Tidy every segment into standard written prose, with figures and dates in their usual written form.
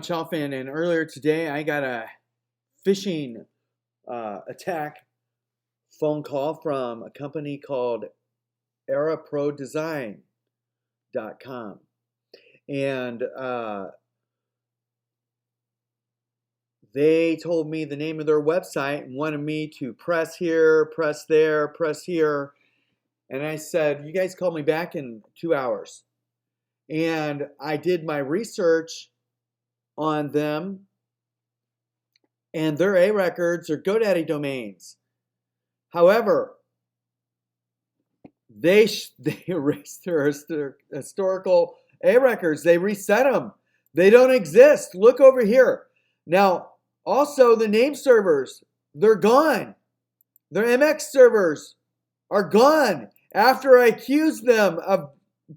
Chalfin, and earlier today I got a phishing attack phone call from a company called EraProDesign.com, and they told me the name of their website and wanted me to press here, press there, press here, and I said, "You guys call me back in 2 hours." And I did my research on them, and their A records are GoDaddy domains. However, they erased their historical A records. They reset them. They don't exist. Look over here. Now, also the name servers, they're gone. Their MX servers are gone after I accused them of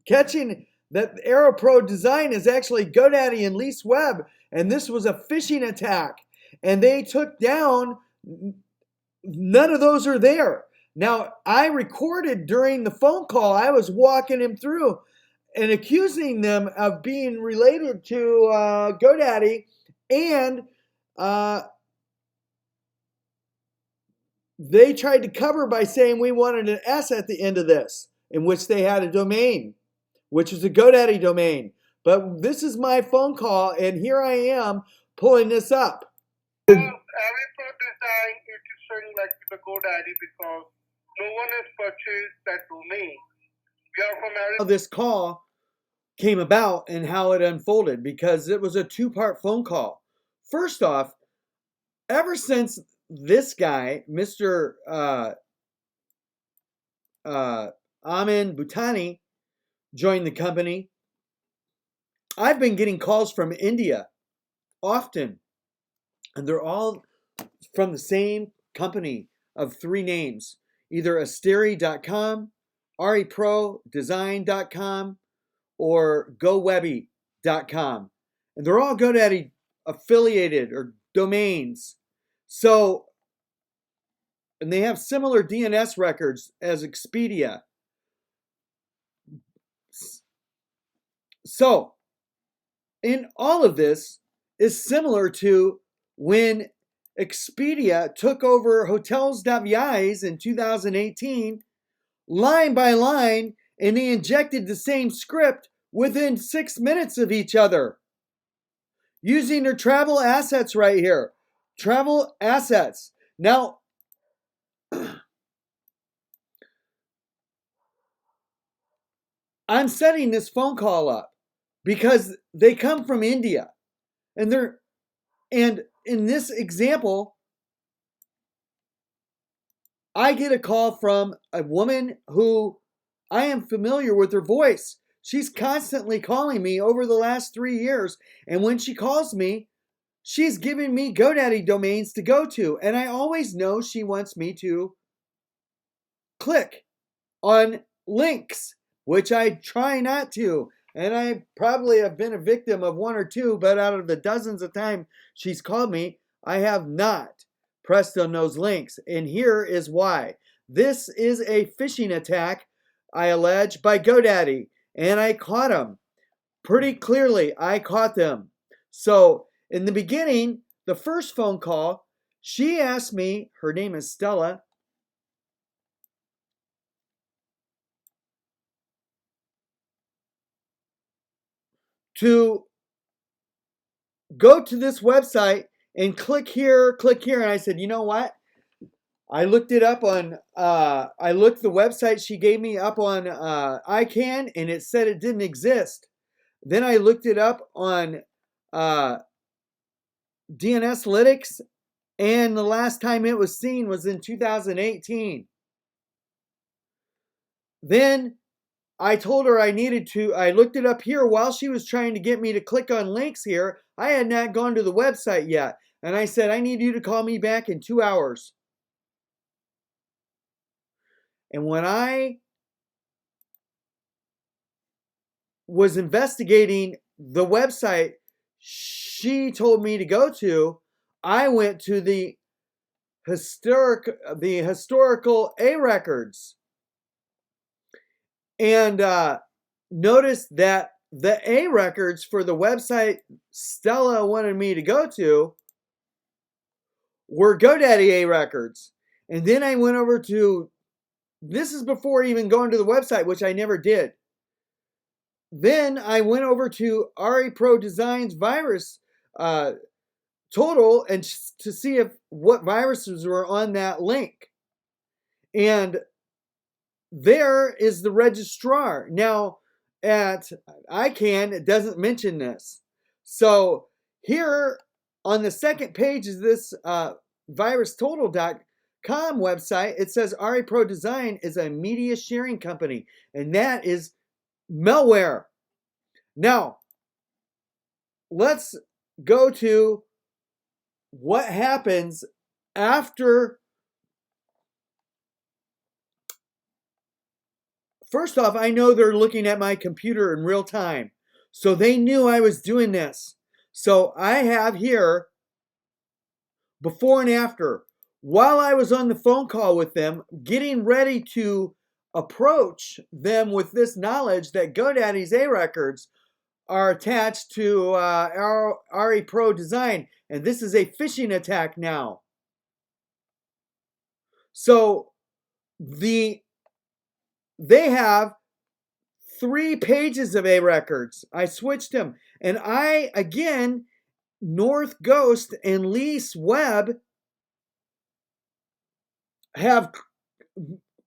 catching that AeroPro Design is actually GoDaddy and LeaseWeb, and this was a phishing attack. And they took down, none of those are there. Now, I recorded during the phone call, I was walking him through and accusing them of being related to GoDaddy, and they tried to cover by saying we wanted an S at the end of this, in which they had a domain, which is a GoDaddy domain. But this is my phone call, and here I am pulling this up. Every design is showing like the GoDaddy because no one has purchased that domain. We are from how this call came about and how it unfolded, because it was a two-part phone call. First off, ever since this guy, Mr. Amin Bhutani, joined the company, I've been getting calls from India often, and they're all from the same company of three names, either Asteri.com, REProDesign.com, or GoWebby.com. And they're all GoDaddy affiliated or domains. So, and they have similar DNS records as Expedia. So, in all of this is similar to when Expedia took over Hotels.vi's in 2018, line by line, and they injected the same script within 6 minutes of each other, using their travel assets right here. Travel assets. Now, I'm setting this phone call up because they come from India, and in this example, I get a call from a woman who I am familiar with her voice. She's constantly calling me over the last 3 years, and when she calls me, she's giving me GoDaddy domains to go to, and I always know she wants me to click on links, which I try not to. And I probably have been a victim of one or two, but out of the dozens of times she's called me, I have not pressed on those links. And here is why. This is a phishing attack, I allege, by GoDaddy. And I caught them. Pretty clearly, I caught them. So, in the beginning, the first phone call, she asked me, her name is Stella, to go to this website and click here, and I said, you know what? I looked it up on, I looked the website she gave me up on ICANN, and it said it didn't exist. Then I looked it up on DNSlytics, and the last time it was seen was in 2018. Then I told her I looked it up here while she was trying to get me to click on links here. I had not gone to the website yet. And I said, I need you to call me back in 2 hours. And when I was investigating the website she told me to go to, I went to the historical A records, and noticed that the A records for the website Stella wanted me to go to were GoDaddy A records. And then I went over to, this is before even going to the website, which I never did. Then I went over to RE Pro Designs virus total and to see if what viruses were on that link. And there is the registrar. Now, at ICANN, it doesn't mention this. So here on the second page of this virustotal.com website, it says RE Pro Design is a media sharing company, and that is malware. Now, let's go to what happens after. First off, I know they're looking at my computer in real time. So they knew I was doing this. So I have here before and after. While I was on the phone call with them, getting ready to approach them with this knowledge that GoDaddy's A records are attached to RE Pro Design. And this is a phishing attack now. So they have 3 pages of A records. I switched them. And I, again, North Ghost and LeaseWeb have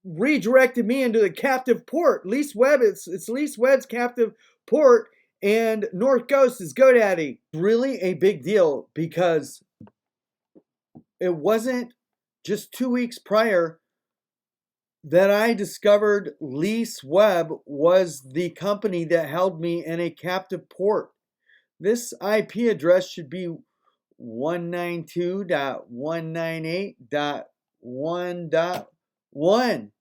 redirected me into the captive port. LeaseWeb, it's LeaseWeb's captive port, and North Ghost is GoDaddy. Really a big deal because it wasn't just 2 weeks prior that I discovered LeaseWeb was the company that held me in a captive port. This IP address should be 192.198.1.1.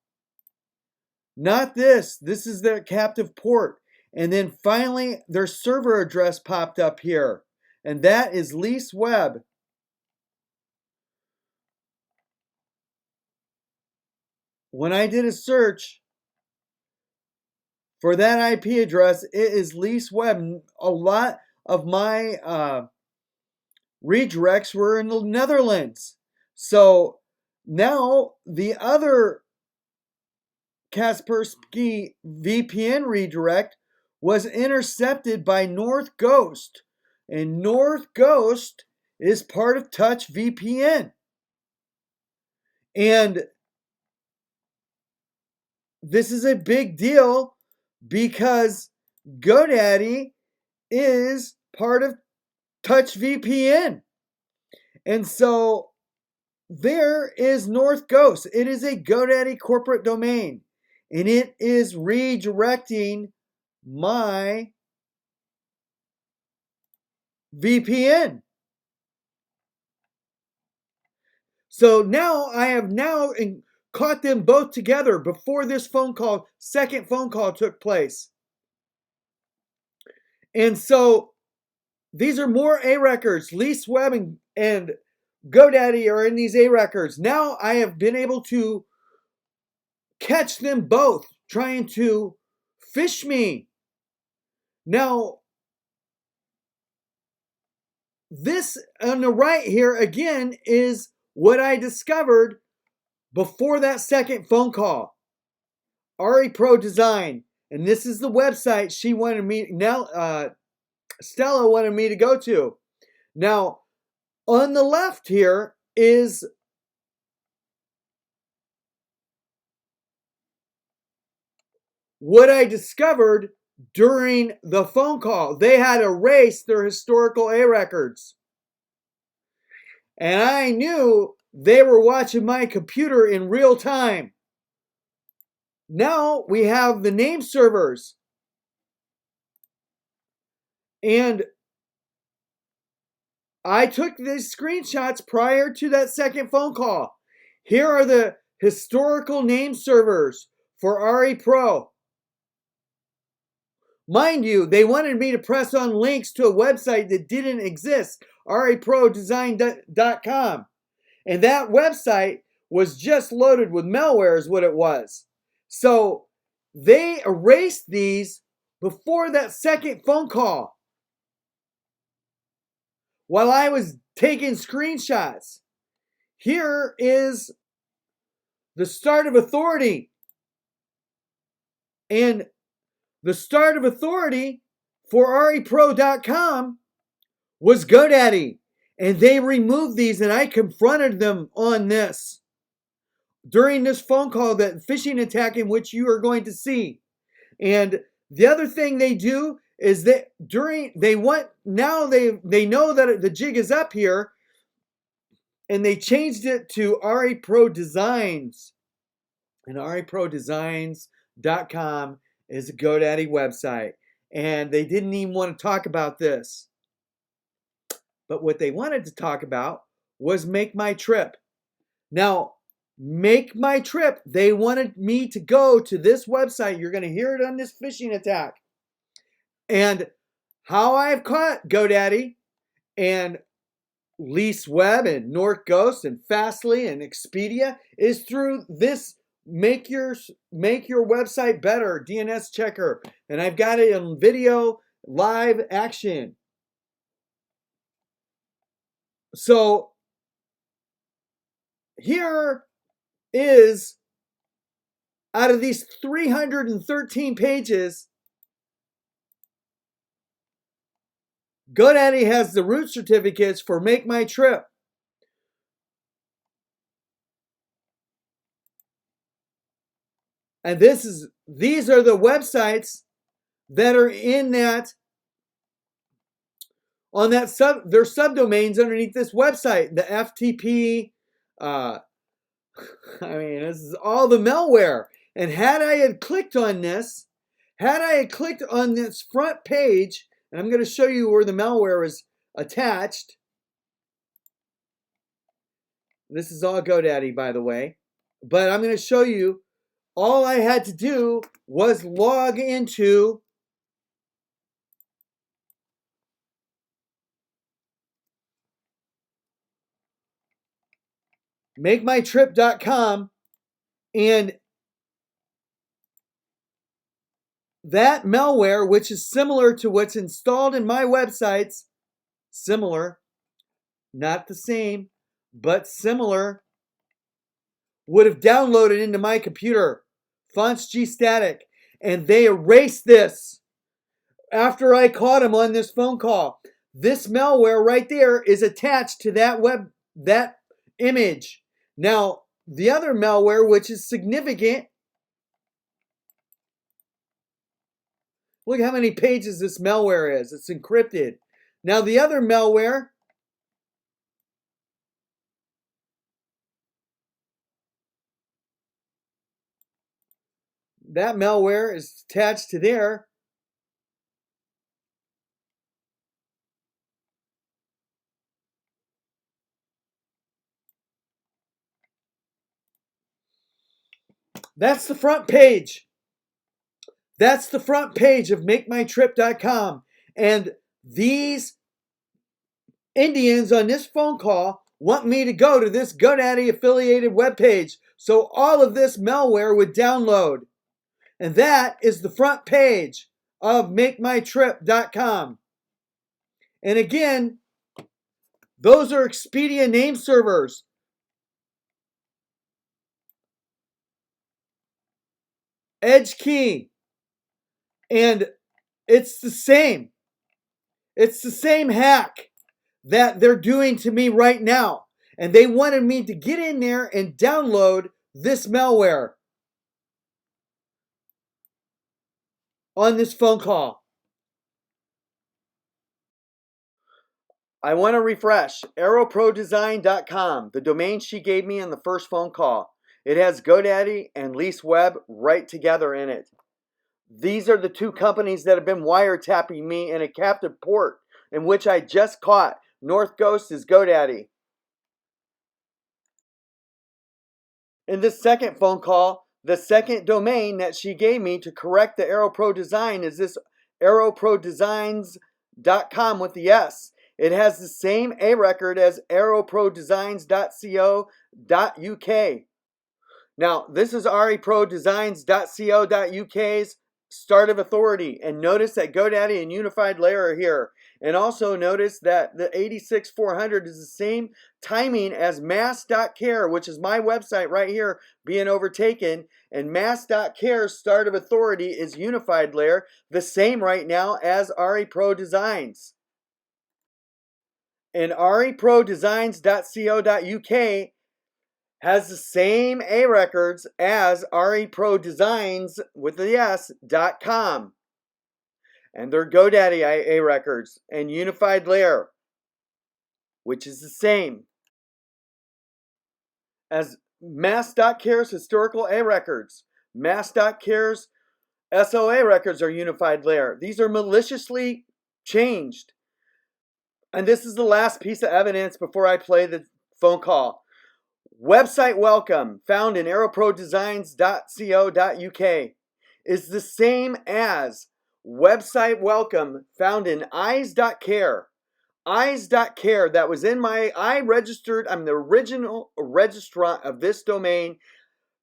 Not this. This is their captive port. And then finally, their server address popped up here. And that is LeaseWeb. When I did a search for that IP address, it is LeaseWeb. A lot of my redirects were in the Netherlands. So now the other Kaspersky VPN redirect was intercepted by North Ghost. And North Ghost is part of Touch VPN. And this is a big deal because GoDaddy is part of Touch VPN. And so there is North Ghost. It is a GoDaddy corporate domain. And it is redirecting my VPN. So now I have caught them both together before this second phone call took place. And so these are more A records. LeaseWeb and GoDaddy are in these A records. Now I have been able to catch them both trying to phish me. Now, this on the right here again is what I discovered before that second phone call. RE Pro Design. And this is the website she wanted me, Stella wanted me to go to. Now, on the left here is what I discovered during the phone call. They had erased their historical A records. And I knew they were watching my computer in real time. Now we have the name servers. And I took these screenshots prior to that second phone call. Here are the historical name servers for RE Pro. Mind you, they wanted me to press on links to a website that didn't exist, reprodesign.com. And that website was just loaded with malware is what it was. So they erased these before that second phone call, while I was taking screenshots, here is the start of authority. And the start of authority for repro.com was GoDaddy. And they removed these, and I confronted them on this during this phone call, that phishing attack in which you are going to see. And the other thing they do is that they know that the jig is up here, and they changed it to repro Designs. And reprodesigns.com is a GoDaddy website. And they didn't even want to talk about this. But what they wanted to talk about was Make My Trip. Now, Make My Trip, they wanted me to go to this website. You're going to hear it on this phishing attack. And how I've caught GoDaddy and LeaseWeb and North Ghost and Fastly and Expedia is through this Make Your Website Better DNS checker. And I've got it in video, live action. So here is, out of these 313 pages, GoDaddy has the root certificates for Make My Trip. And these are the websites that are in that, on that their subdomains underneath this website. The FTP, this is all the malware. And had I had clicked on this front page, and I'm going to show you where the malware is attached. This is all GoDaddy, by the way. But I'm going to show you, all I had to do was log into MakeMyTrip.com, and that malware, which is similar to what's installed in my websites, similar, not the same, but similar, would have downloaded into my computer, Fonts G Static, and they erased this after I caught them on this phone call. This malware right there is attached to that image. Now, the other malware, which is significant, look how many pages this malware is. It's encrypted. Now, the other malware, that malware is attached to there. That's the front page. That's the front page of MakeMyTrip.com. And these Indians on this phone call want me to go to this GoDaddy affiliated webpage so all of this malware would download. And that is the front page of MakeMyTrip.com. And again, those are Expedia name servers. Edge key. And it's the same. It's the same hack that they're doing to me right now. And they wanted me to get in there and download this malware on this phone call. I want to refresh. AeroProDesign.com, the domain she gave me in the first phone call. It has GoDaddy and LeaseWeb right together in it. These are the two companies that have been wiretapping me in a captive port in which I just caught. North Ghost is GoDaddy. In this second phone call, the second domain that she gave me to correct the AeroPro Design is this AeroProDesigns.com with the S. It has the same A record as AeroProDesigns.co.uk. Now, this is reprodesigns.co.uk's start of authority. And notice that GoDaddy and Unified Layer are here. And also notice that the 86400 is the same timing as mass.care, which is my website right here being overtaken. And mass.care's start of authority is Unified Layer, the same right now as RE Pro Designs. And reprodesigns.co.uk has the same A records as reprodesigns with the S.com. And they're GoDaddy A records and Unified Layer, which is the same as mass.care's historical A records. Mass.care's SOA records are Unified Layer. These are maliciously changed. And this is the last piece of evidence before I play the phone call. Website welcome found in aeroprodesigns.co.uk is the same as website welcome found in eyes.care. Eyes.care that was in my, I'm the original registrant of this domain.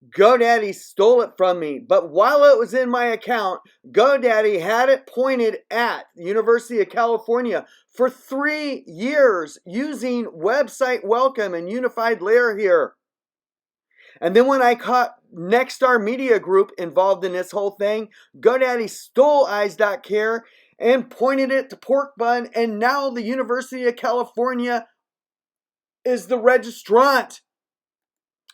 GoDaddy stole it from me, but while it was in my account, GoDaddy had it pointed at the University of California for 3 years using website welcome and Unified Layer here. And then when I caught Nexstar Media Group involved in this whole thing, GoDaddy stole eyes.care and pointed it to Pork Bun, and now the University of California is the registrant.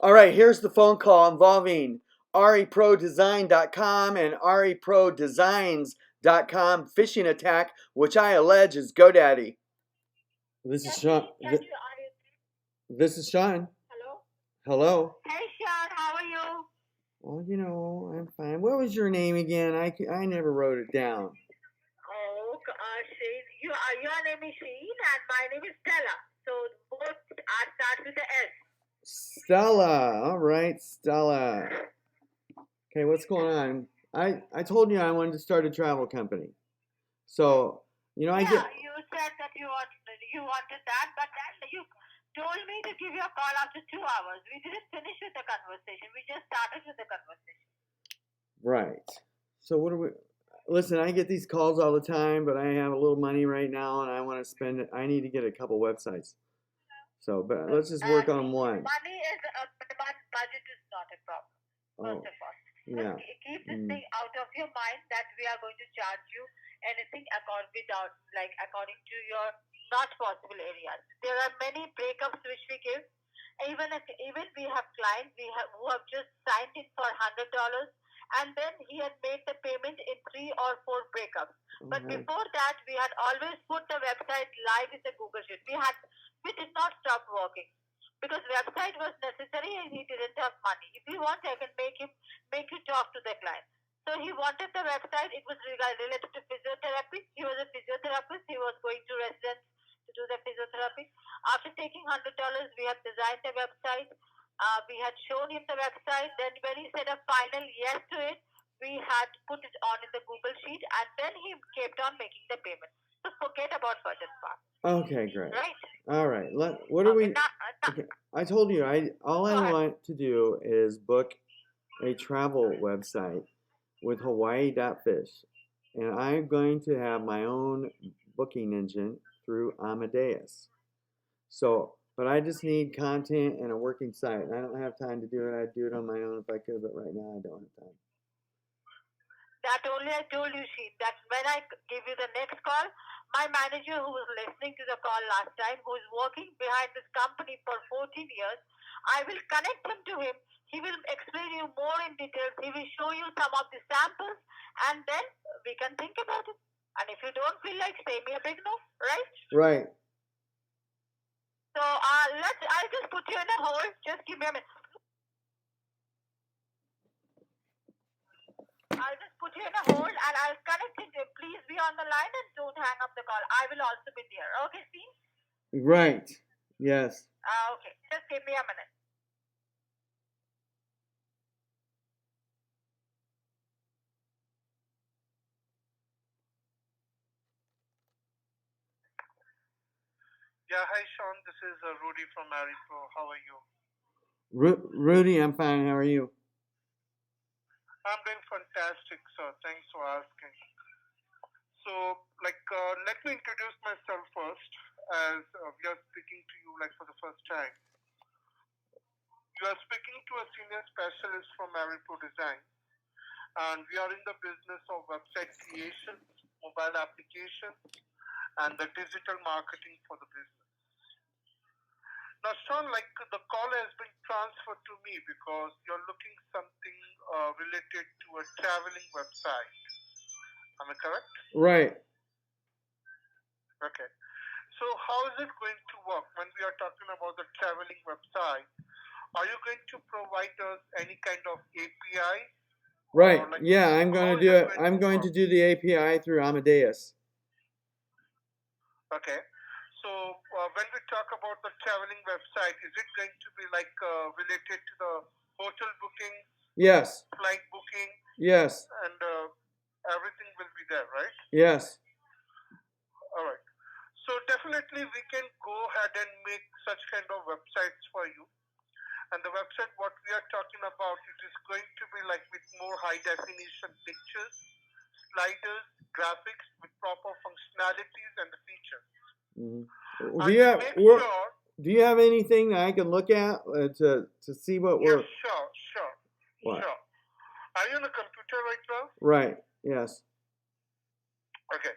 All right, here's the phone call involving reprodesign.com and reprodesigns.com phishing attack, which I allege is GoDaddy. This is Sean. This is Sean. Hello? Hello. Hey, Sean, how are you? Well, you know, I'm fine. What was your name again? I never wrote it down. Oh, Shane, your name is Shane and my name is Stella. So both are start with the S. Stella. All right, Stella. Okay, what's going on? I told you I wanted to start a travel company. So, you know, you said that you wanted that, but then you told me to give you a call after 2 hours. We didn't finish with the conversation. We just started with the conversation. Right. So what do we... Listen, I get these calls all the time, but I have a little money right now, and I want to spend it. I need to get a couple websites. So, but let's just work on one. Budget is not a problem. First of all, yeah. Keep this thing out of your mind that we are going to charge you anything according to your not possible areas. There are many breakups which we give. Even we have clients who have just signed in for $100, and then he had made the payment in 3 or 4 breakups. But before that, we had always put the website live in the Google Sheet. We did not stop working because website was necessary and he didn't have money. If you want, I can make you talk to the client. So he wanted the website. It was related to physiotherapy. He was a physiotherapist. He was going to residence to do the physiotherapy. After taking $100, we had designed the website. We had shown him the website. Then when he said a final yes to it, we had put it on in the Google Sheet, and then he kept on making the payment. So forget about budget part. Okay, great. Right. All right. What are we? Okay. I told you all I want to do is book a travel website with Hawaii.fish, and I'm going to have my own booking engine through Amadeus. So, but I just need content and a working site. I don't have time to do it. I'd do it on my own if I could, but right now I don't have time. That only I told you, Sheen, that when I give you the next call, my manager who was listening to the call last time, who is working behind this company for 14 years, I will connect him to him. He will explain you more in details. He will show you some of the samples, and then we can think about it. And if you don't feel like, say me a big no, right? Right. So I'll just put you in a hold. Just give me a minute. I'll just put you in a hold and I'll connect it. Please be on the line and don't hang up the call. I will also be there. Okay, Steve? Right. Yes. Okay. Just give me a minute. Yeah, hi Sean. This is Rudy from Maripro. How are you? Rudy, I'm fine. How are you? I'm doing fantastic, sir. Thanks for asking. So, let me introduce myself first, as we are speaking to you for the first time. You are speaking to a senior specialist from Pro Design, and we are in the business of website creation, mobile applications, and the digital marketing for the business. Now, Sean, the call has been transferred to me because you're looking something related to a traveling website. Am I correct? Right. Okay. So how is it going to work when we are talking about the traveling website? Are you going to provide us any kind of API? Right. Yeah, I'm going to do it. I'm going to do the API through Amadeus. Okay. So when we talk about the traveling website, is it going to be related to the hotel booking? Yes. Flight booking? Yes. And everything will be there, right? Yes. All right. So definitely we can go ahead and make such kind of websites for you. And the website what we are talking about, it is going to be with more high definition pictures, sliders, graphics with proper functionalities and the features. Mm-hmm. Do you have anything I can look at to see what we're? Yes, sure. What? Sure. Are you on a computer right now? Right. Yes. Okay.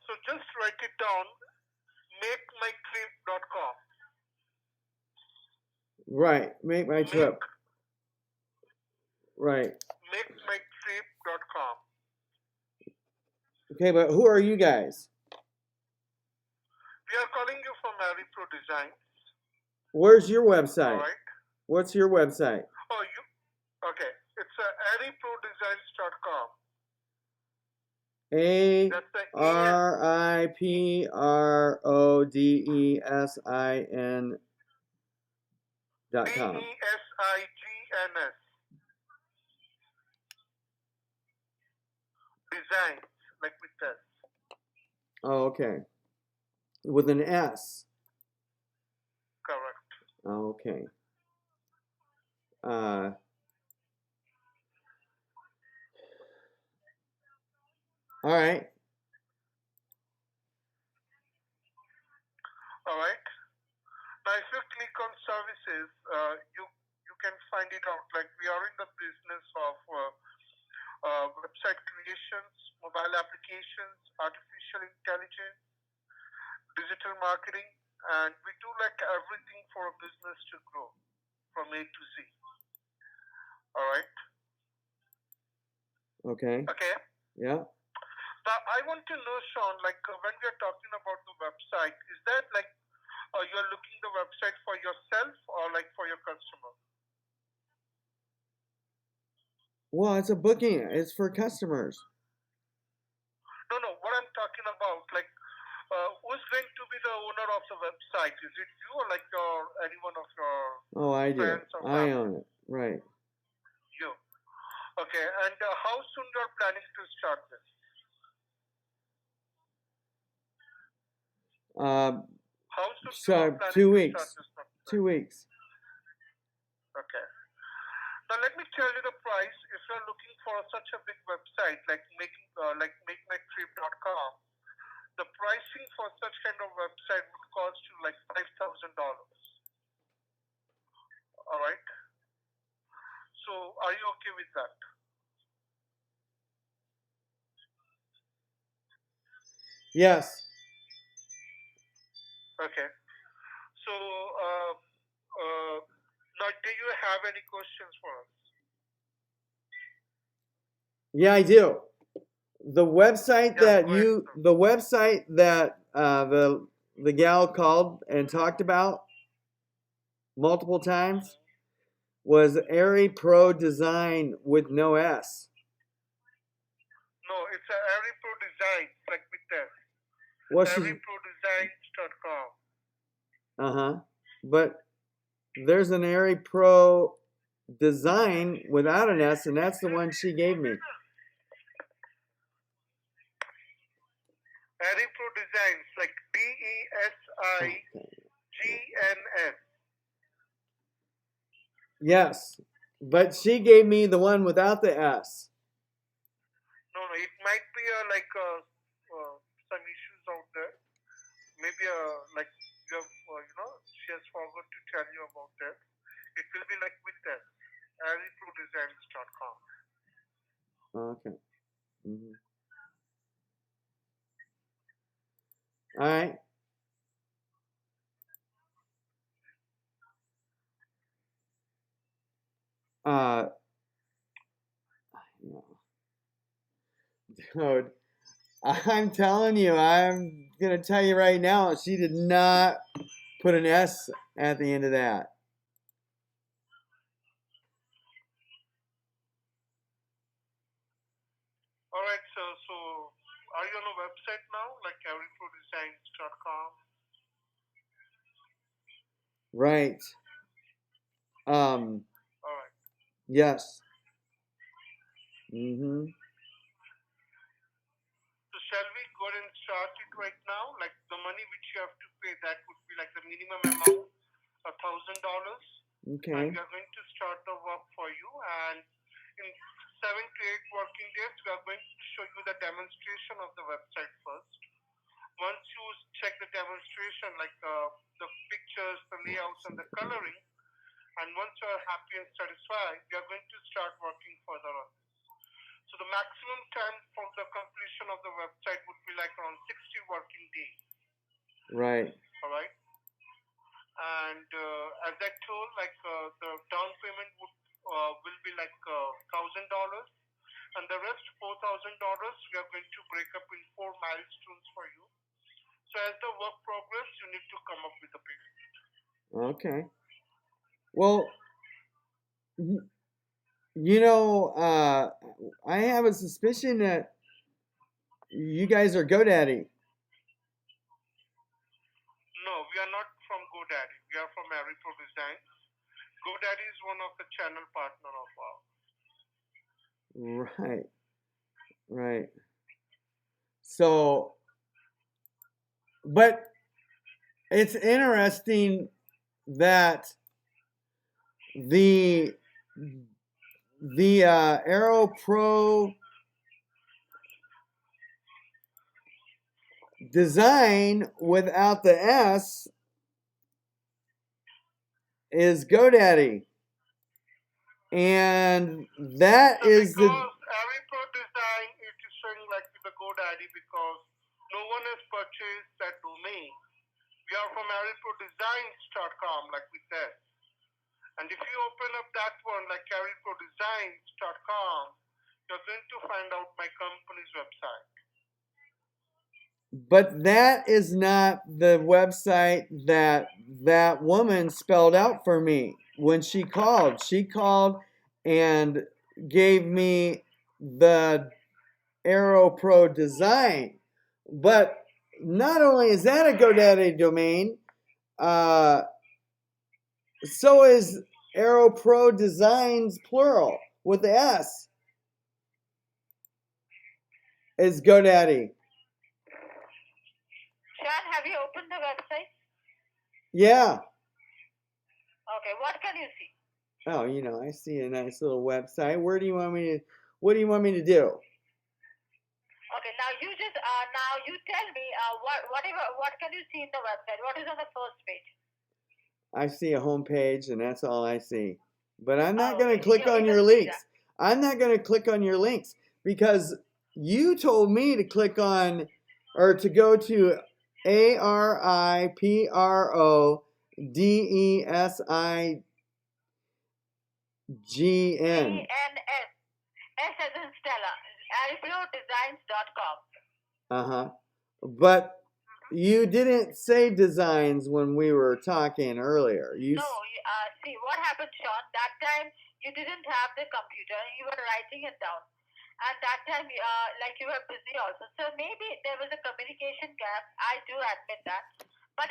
So just write it down. MakeMyTrip.com. Right. Make my trip. Right. MakeMyTrip.com. Okay, but who are you guys? We are calling you from Pro Design. Where's your website? All right. What's your website? Oh, okay. It's ariprodesigns.com. ARIPRODESIN.com. DESIGNS. Designs, like with this. Oh, okay. With an S. Correct. Oh, okay. All right. All right. Now, if you click on services, you can find it out. We are in the business of website creations, mobile applications, artificial intelligence, digital marketing, and we do everything for a business to grow from A to Z. All right. Okay. Okay. Yeah. Now, I want to know, Sean, when we are talking about the website, is that you're looking the website for yourself or for your customer? Well, it's a booking. It's for customers. No. What I'm talking about, who's going to be the owner of the website? Is it you or any one of your I do. friends or I own it. Right. You. Okay. And how soon you're planning to start this? How soon so 2 weeks. 2 weeks. Okay. Now let me tell you the price. If you're looking for such a big website like MakeMyTrip.com, the pricing for such kind of website would cost you $5,000. All right. So are you okay with that? Yes. Okay. So now, do you have any questions for us? Yeah, I do. The website that the gal called and talked about multiple times was Airy Pro Design with no S. No, it's Airy Pro Design, like with that. AiryProDesigns.com. But there's an Airy Pro Design without an S, and that's the one she gave me. Airy Pro Designs, like DESIGNS. Yes. But she gave me the one without the S. No, no, it might be some issues out there. Maybe like you have, she has forgot to tell you about that. It will be like with that, ariprodesigns.com. Okay. Mm-hmm. All right. Dude, I'm telling you, I'm gonna tell you right now, she did not put an S at the end of that. All right, so are you on a website now, like ariprodesigns.com? Right. All right. Yes. Mm-hmm. So shall we go ahead and start it right now? Like the money which you have to pay, that would be like the minimum amount, $1,000. Okay. And we are going to start the work for you. And in 7 to 8 working days, we are going to show you the demonstration of the website first. Once you check the demonstration, like the pictures, the layouts, and the coloring, and once you are happy and satisfied, we are going to start working further on this. So the maximum time for the completion of the website would be like around 60 working days. Right. All right. And as I told, like the down payment will be like $1,000, and the rest $4,000 we are going to break up in 4 milestones for you. So as the work progress, you need to come up with a payment. Okay. Well, you know, I have a suspicion that you guys are GoDaddy. No, we are not from GoDaddy. We are from Aripro Designs. GoDaddy is one of the channel partner of ours. Right. Right. So, but it's interesting that the Aero Pro design without the S is GoDaddy. And that So is the because Aripro Design it is showing like the GoDaddy because no one has purchased that domain. We are from ariprodesigns.com, like we said. And if you open up that one, like ariprodesigns.com, you're going to find out my company's website. but that is not the website that that woman spelled out for me when she called. She called and gave me the Aero Pro design. But not only is that a GoDaddy domain, so is Aero Pro Designs plural with the S is GoDaddy. Sean, have you opened the website? Yeah. Okay, what can you see? Oh, you know, I see a nice little website. Where do you want me to? What do you want me to do? Okay, now you just now you tell me what can you see in the website? What is on the first page? I see a home page, and that's all I see. But I'm not Oh, going to okay. click Yeah, on you your can see links. I'm not going to click on your links because you told me to click on or to go to ARIPRODESIGN. DNS. S as in Stella. ariprodesigns.com. Uh-huh. But you didn't say designs when we were talking earlier. No, see what happened, Sean. That time you didn't have the computer and you were writing it down. And that time, like you were busy also. So maybe there was a communication gap. I do admit that. But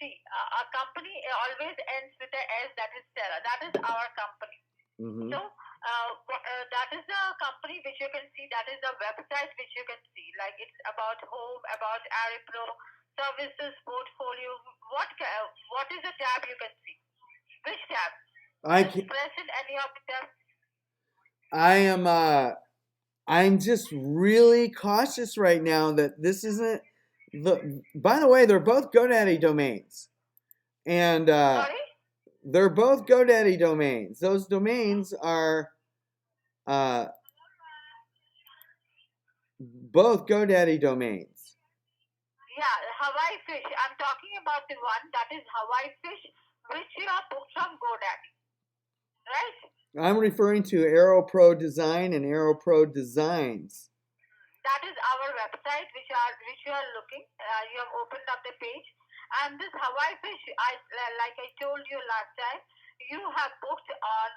see, a company always ends with a S, that is Stella. That is our company. Mm-hmm. So that is the company which you can see. That is the website which you can see. Like it's about home, about Aripro, services, portfolio. What is the tab you can see? Which tab? I Just can, press in any of them. I'm just really cautious right now that this isn't the. By the way, they're both GoDaddy domains, and Sorry? they're both GoDaddy domains. Those domains are uh, both GoDaddy domains. Yeah, Hawaii Fish. I'm talking about the one that is Hawaii Fish, which you have booked from GoDaddy, right? I'm referring to Aero Pro Design and Aero Pro Designs. That is our website, which you are looking. You have opened up the page, and this Hawaii Fish, like I told you last time, you have booked on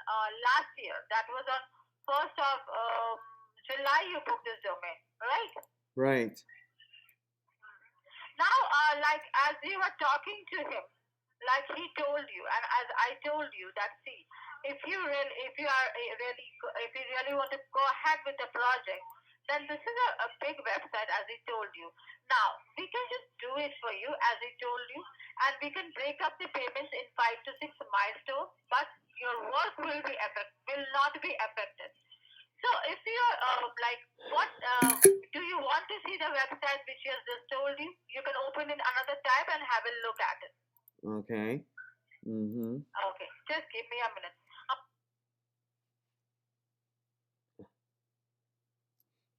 last year. That was on 1st of July. You booked this domain, right? Right. Now, like as you were talking to him, like he told you, and as I told you that see, if you really want to go ahead with the project, then this is a big website as he told you. Now we can just do it for you as he told you, and we can break up the payments in 5 to 6 milestones, but your work will not be affected. So if you're like, what do you want to see the website which he has just told you? You can open it another tab and have a look at it. Okay. Mm-hmm. Okay, just give me a minute.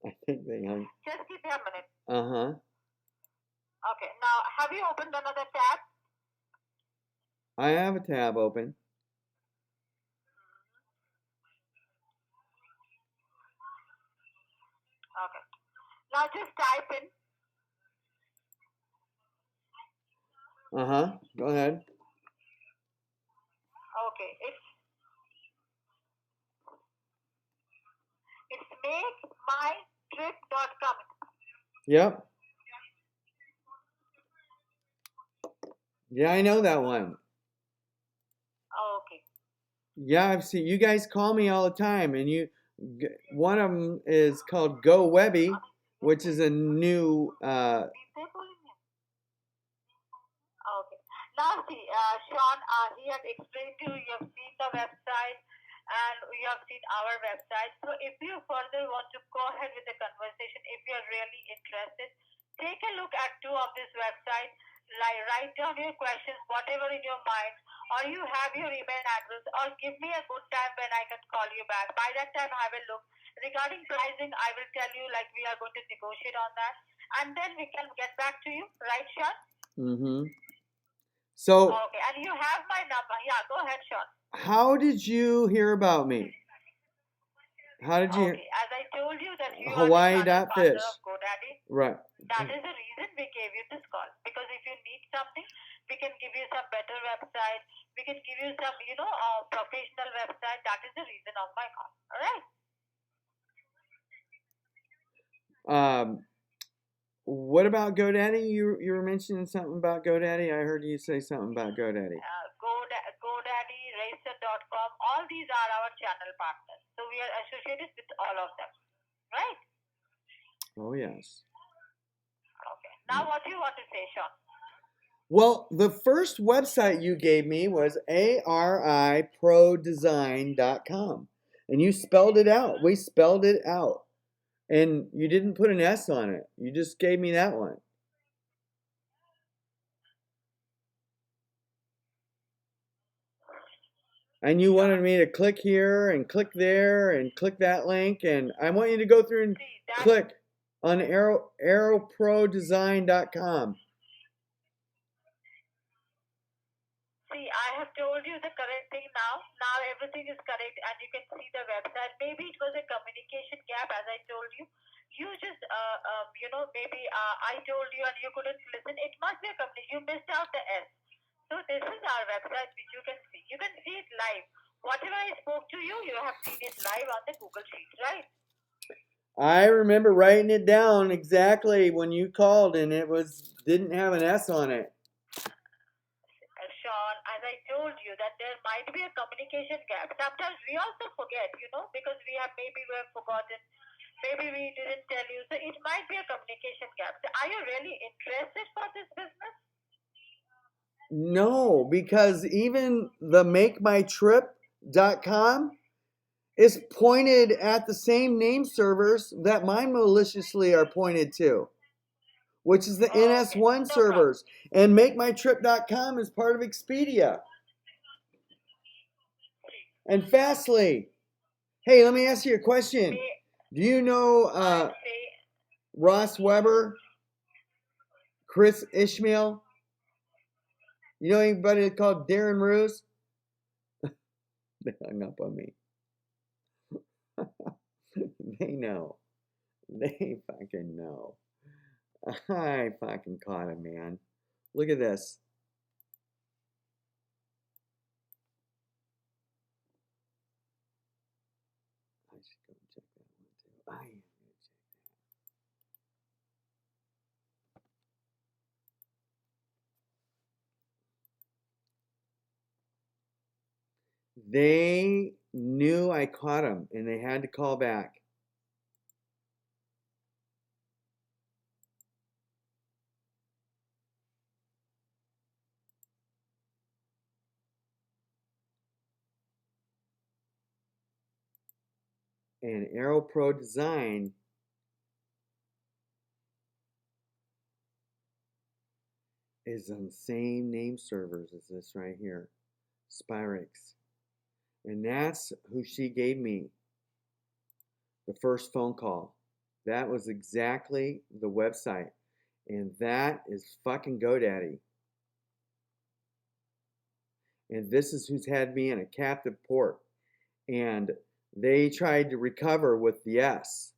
I think they hung. Just give me a minute. Uh-huh. Okay, now have you opened another tab? I have a tab open. Okay. Now just type in. Uh-huh. Go ahead. Okay, it's makemytrip.com. Yep. Yeah, I know that one. Okay. Yeah, I've seen you guys call me all the time, and one of them is called Go Webby, which is a new. Okay. Now see, Sean, he had explained to you, you have seen the website and you have seen our website. So if you further want to go ahead with the conversation, if you are really interested, take a look at two of these websites, like write down your questions, whatever in your mind, or you have your email address, or give me a good time when I can call you back. By that time, have a look. Regarding pricing, I will tell you like we are going to negotiate on that, and then we can get back to you, right, Sean? Mm-hmm. So. Okay, and you have my number. Yeah, go ahead, Sean. How did you hear about me? How did you? Okay, as I told you that you Hawaii are the Fish. partner of GoDaddy. Right. That is the reason we gave you this call. Because if you need something, we can give you some better website. We can give you some, professional website. That is the reason of my call. All right. What about GoDaddy? You were mentioning something about GoDaddy. I heard you say something about GoDaddy. GoDaddy, Racer.com. All these are our channel partners. So we are associated with all of them. Right? Oh, yes. Okay. Now what do you want to say, Sean? Well, the first website you gave me was ariprodesign.com. And you spelled it out. We spelled it out. And you didn't put an S on it. You just gave me that one. And you wanted me to click here and click there and click that link. And I want you to go through and click on aeroprodesign.com. See, I have told you the correct thing now. Now everything is correct and you can see the website. Maybe it was a communication gap, as I told you. You just, maybe I told you and you couldn't listen. It must be a communication. You missed out the S. So this is our website which you can see. You can see it live. Whatever I spoke to you, you have seen it live on the Google Sheets, right? I remember writing it down exactly when you called, and it didn't have an S on it. Sean, as I told you that there might be a communication gap. Sometimes we also forget, because we have forgotten. Maybe we didn't tell you. So it might be a communication gap. So are you really interested for this business? No, because even the Make My Trip trip.com is pointed at the same name servers that mine maliciously are pointed to, which is the NS1 servers. And MakeMyTrip.com is part of Expedia. And Fastly. Hey, let me ask you a question. Do you know Ross Weber, Chris Ishmael? You know anybody called Darren Ruse? They hung up on me. They know. They fucking know. I fucking caught him, man. Look at this. I should go and check that one too. I am going to check that. They knew I caught him and they had to call back. And Aero Pro Design is on the same name servers as this right here, Spyrix. And that's who she gave me the first phone call. That was exactly the website. And that is fucking GoDaddy. And this is who's had me in a captive port. And they tried to recover with the S.